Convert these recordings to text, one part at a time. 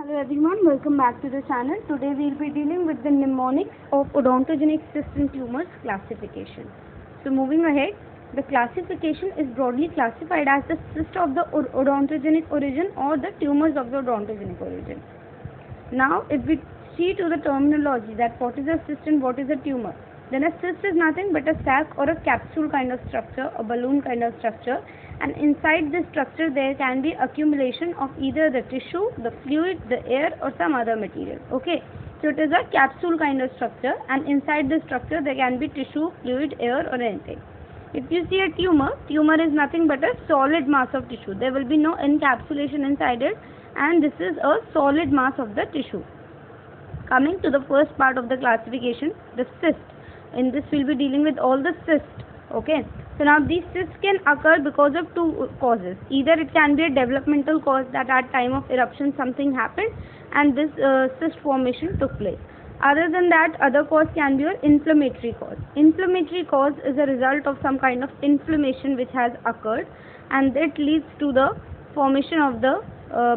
Hello everyone, welcome back to the channel. Today we will be dealing with the mnemonics of odontogenic cysts and tumors classification. So moving ahead, the classification is broadly classified as the cyst of the odontogenic origin or the tumors of the odontogenic origin. Now if we see to the terminology that what is a cyst and what is a tumor, then a cyst is nothing but a sac or a capsule kind of structure, a balloon kind of structure, and inside this structure there can be accumulation of either the tissue, the fluid, the air or some other material. Okay, so it is a capsule kind of structure, and inside the structure there can be tissue, fluid, air or anything. If you see a tumor is nothing but a solid mass of tissue. There will be no encapsulation inside it, and this is a solid mass of the tissue. Coming to the first part of the classification, the cyst. In this we will be dealing with all the cysts. Okay, so now these cysts can occur because of two causes. Either it can be a developmental cause, that at time of eruption something happened and this cyst formation took place. Other than that, other cause can be an inflammatory cause. Inflammatory cause is a result of some kind of inflammation which has occurred, and it leads to the formation of the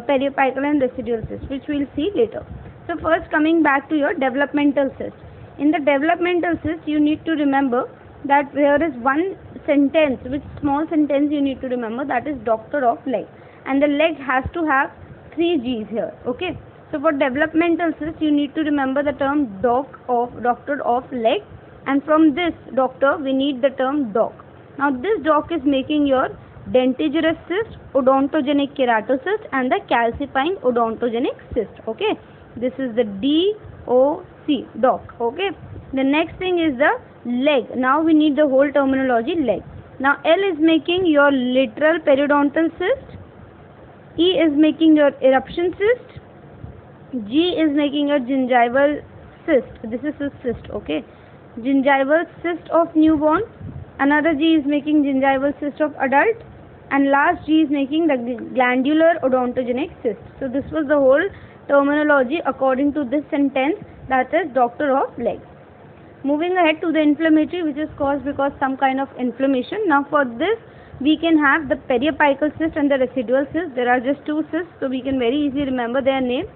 periapical and residual cyst, which we will see later. So first, coming back to your developmental cyst. In the developmental cyst, you need to remember that there is one sentence, which small sentence you need to remember, that is doctor of leg, and the leg has to have 3 G's here. Okay, so for developmental cyst you need to remember the term doctor of leg, and from this doctor we need the term doc. Now this doc is making your dentigerous cyst, odontogenic keratocyst and the calcifying odontogenic cyst. Okay, this is the DOC, doc. Okay, the next thing is the leg. Now we need the whole terminology, leg. Now L is making your lateral periodontal cyst, E is making your eruption cyst, G is making your gingival cyst. This is a cyst. Okay, gingival cyst of newborn, another G is making gingival cyst of adult, and last G is making the glandular odontogenic cyst. So this was the whole terminology according to this sentence, that is doctor of leg. Moving ahead to the inflammatory, which is caused because some kind of inflammation. Now for this we can have the periapical cyst and the residual cyst. There are just 2 cysts, so we can very easily remember their names.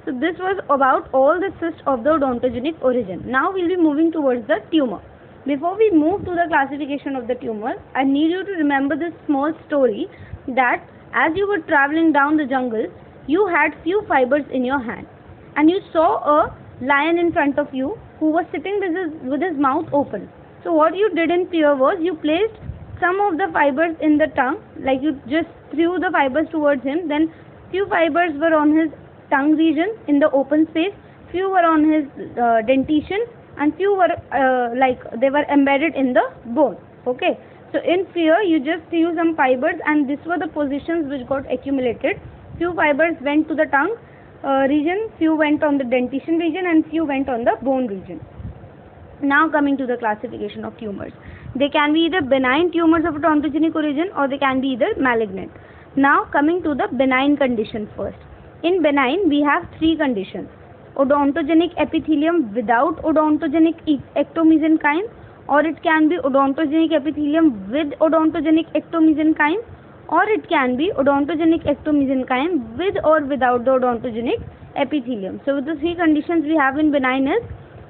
So this was about all the cysts of the odontogenic origin. Now we will be moving towards the tumor. Before we move to the classification of the tumor, I need you to remember this small story, that as you were traveling down the jungle, you had few fibers in your hand, and you saw a lion in front of you who was sitting with his mouth open. So what you did in fear was you placed some of the fibers in the tongue, like you just threw the fibers towards him. Then few fibers were on his tongue region in the open space, few were on his dentition, and few were they were embedded in the bone. Okay, so in fear you just threw some fibers, and these were the positions which got accumulated. Few fibers went to the tongue region, few went on the dentition region, and few went on the bone region. Now coming to the classification of tumors. They can be either benign tumors of odontogenic origin, or they can be either malignant. Now coming to the benign condition first. In benign we have 3 conditions: odontogenic epithelium without odontogenic ectomesenchyme, or it can be odontogenic epithelium with odontogenic ectomesenchyme, or it can be odontogenic ectomesenchyme with or without the odontogenic epithelium. So the 3 conditions we have in benign is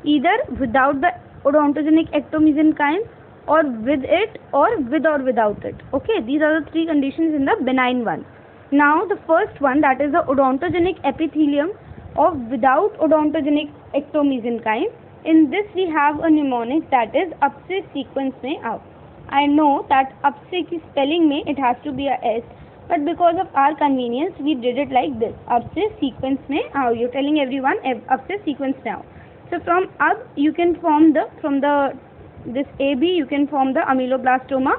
either without the odontogenic ectomesenchyme, or with it, or with or without it. Okay, these are the 3 conditions in the benign one. Now the first one, that is the odontogenic epithelium of without odontogenic ectomesenchyme. In this we have a mnemonic, that is up se sequence mein aao. I know that up se ki spelling mein it has to be a S, but because of our convenience we did it like this, up se sequence mein aao. You're telling everyone up se sequence now. So from up you can form this AB you can form the ameloblastoma.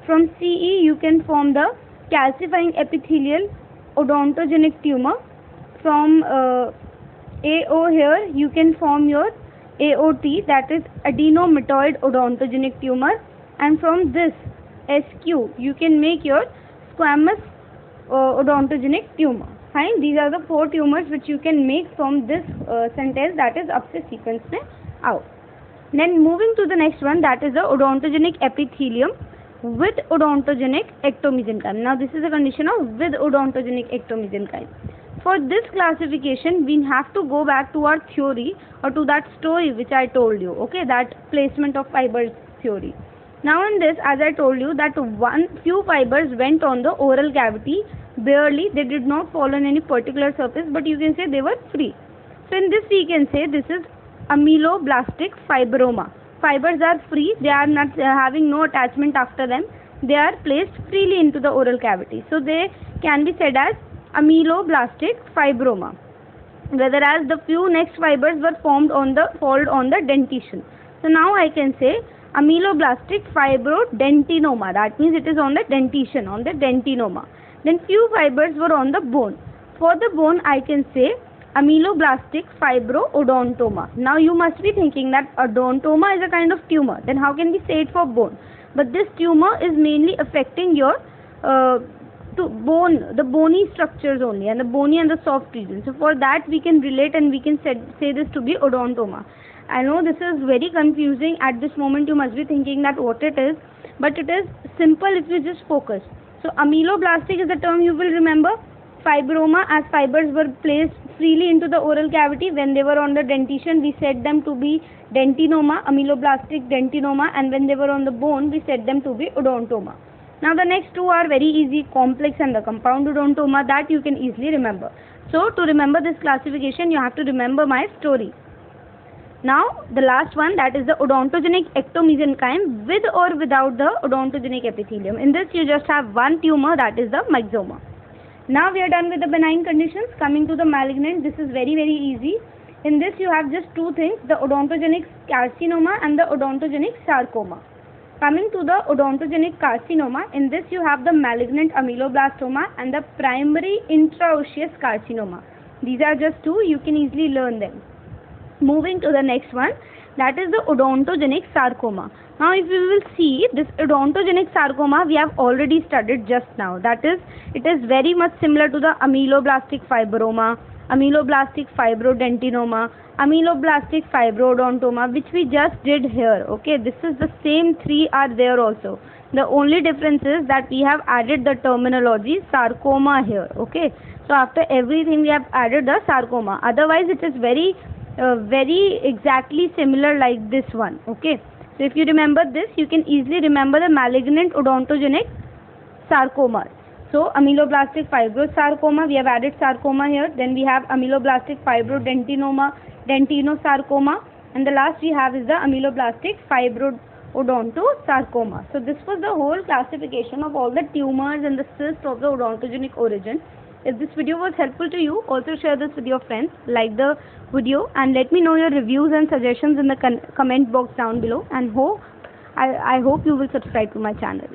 From CE you can form the calcifying epithelial odontogenic tumor. From AO here you can form your AOT, that is adenomatoid odontogenic tumor, and from this SQ you can make your squamous odontogenic tumor. Fine, these are the 4 tumors which you can make from this sentence, that is up se sequence mein aao. Then moving to the next one, that is the odontogenic epithelium with odontogenic ectomesenchyme. Now this is a condition of with odontogenic ectomesenchyme. for this classification, we have to go back to our theory or to that story which I told you, okay, that placement of fibers theory. Now in this, as I told you, that few fibers went on the oral cavity, barely, they did not fall on any particular surface, but you can say they were free. So in this we can say this is ameloblastic fibroma. Fibers are free, they are not having no attachment after them, they are placed freely into the oral cavity. So they can be said as ameloblastic fibroma, whereas the few next fibers were formed on the dentition. So now I can say ameloblastic fibrodentinoma, that means it is on the dentition, on the dentinoma. Then few fibers were on the bone. For the bone I can say ameloblastic fibroodontoma. Now you must be thinking that odontoma is a kind of tumor, then how can we say it for bone? But this tumor is mainly affecting your the bony structures only, and the bony and the soft region. So for that we can relate and we can say this to be odontoma. I know this is very confusing at this moment, you must be thinking that what it is, but it is simple if you just focus. So ameloblastic is the term you will remember. Fibroma, as fibers were placed freely into the oral cavity when they were on the dentition, we said them to be dentinoma, ameloblastic dentinoma, and when they were on the bone we said them to be odontoma. Now the next two are very easy, complex and the compound odontoma, that you can easily remember. So to remember this classification you have to remember my story. Now the last one, that is the odontogenic ectomesenchyme with or without the odontogenic epithelium. In this you just have one tumor, that is the myxoma. Now we are done with the benign conditions. Coming to the malignant, this is very easy. In this you have just two things, the odontogenic carcinoma and the odontogenic sarcoma. Coming to the odontogenic carcinoma, in this you have the malignant ameloblastoma and the primary intraosseous carcinoma. These are just two, you can easily learn them. Moving to the next one, that is the odontogenic sarcoma. Now if you will see this odontogenic sarcoma, we have already studied just now. That is, it is very much similar to the ameloblastic fibroma, ameloblastic fibrodentinoma, ameloblastic fibrodontoma, which we just did here. Okay, this is the same three are there also. The only difference is that we have added the terminology sarcoma here. Okay, so after everything we have added the sarcoma. Otherwise it is very exactly similar like this one. Okay, so if you remember this, you can easily remember the malignant odontogenic sarcoma. So ameloblastic fibrosarcoma, we have added sarcoma here. Then we have ameloblastic fibrodentinoma, dentinosarcoma, and the last we have is the ameloblastic fibrodontosarcoma. So this was the whole classification of all the tumors and the cysts of the odontogenic origin. If this video was helpful to you, also share this with your friends, like the video, and let me know your reviews and suggestions in the comment box down below, and I hope you will subscribe to my channel.